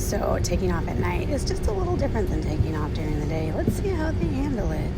So taking off at night is just a little different than taking off during the day. Let's see how they handle it.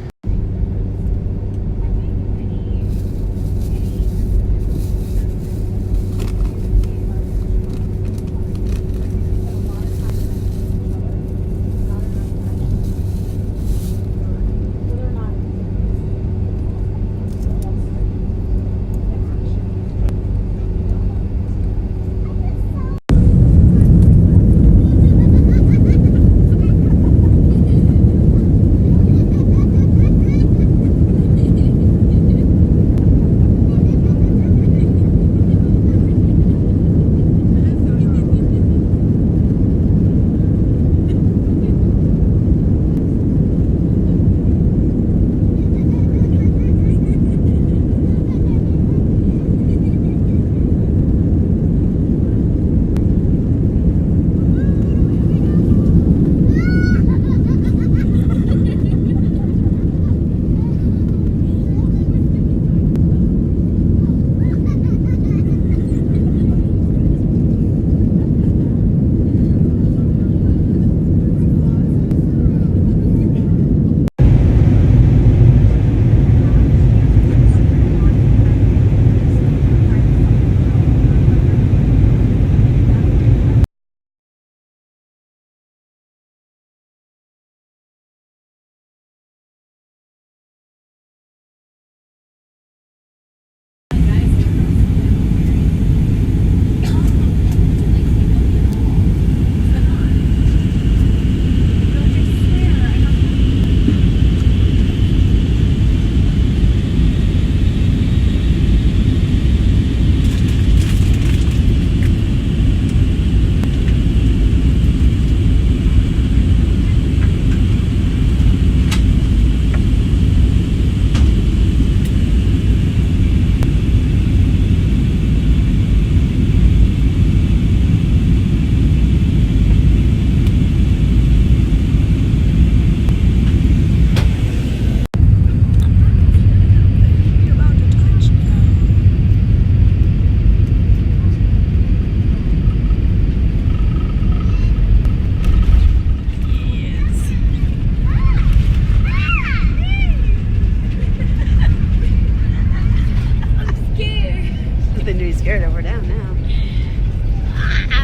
Scared of, we're down now.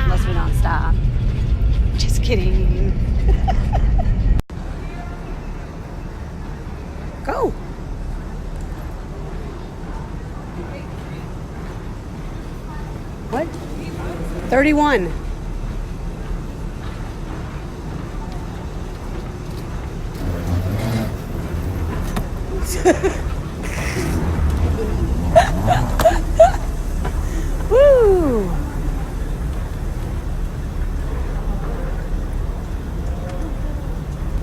Unless we don't stop. Just kidding. Go. What? 31. Woo!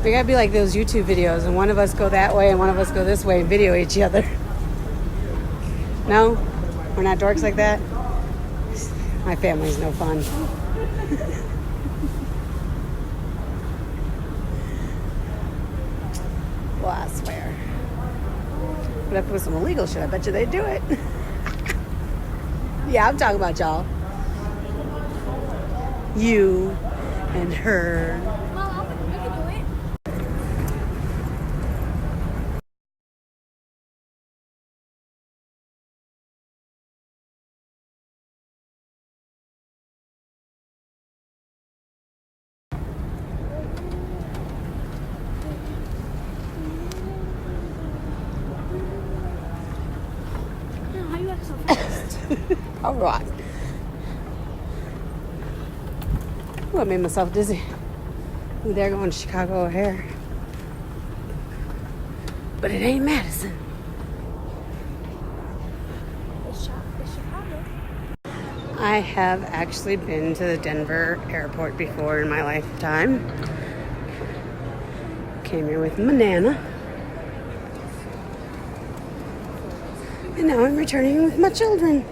We gotta be like those YouTube videos, and one of us go that way and one of us go this way and video each other. No? We're not dorks like that? My family's no fun. Well, I swear. But if it was some illegal shit, I bet you they'd do it. Yeah, I'm talking about y'all. You and her. Mom, we can do it. How you act so fast? All right. Ooh, I made myself dizzy. Ooh, they're going to Chicago O'Hare. But it ain't Madison. It's Chicago. I have actually been to the Denver airport before in my lifetime. Came here with my Nana. And now I'm returning with my children.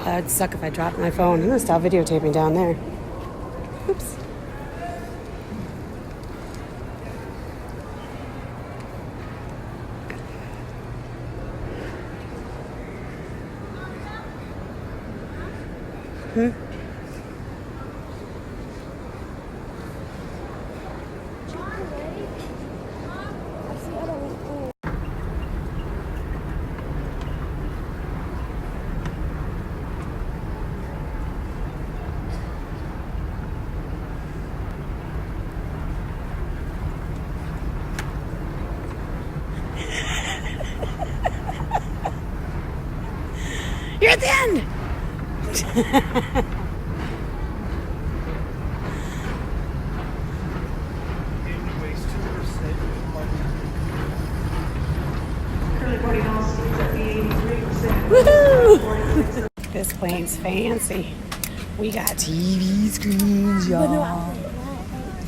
It'd suck if I dropped my phone. I'm gonna stop videotaping down there. Oops. Hmm? I see other ones. You're at the end! Woohoo! This plane's fancy. We got TV screens, y'all.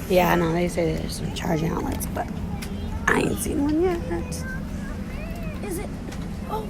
Yeah, no, they say there's some charging outlets, but I ain't seen one yet. Is it? Oh.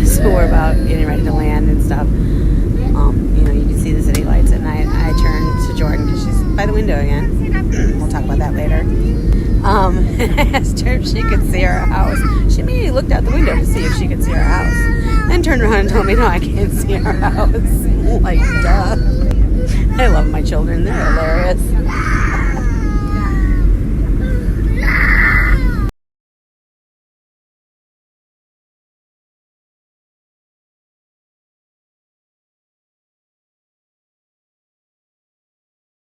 So we're about getting ready to land and stuff. You can see the city lights at night. I turned to Jordan because she's by the window again. We'll talk about that later. I asked her if she could see our house. She immediately looked out the window to see if she could see our house. Then turned around and told me, no, I can't see our house. Like, duh. I love my children. They're hilarious.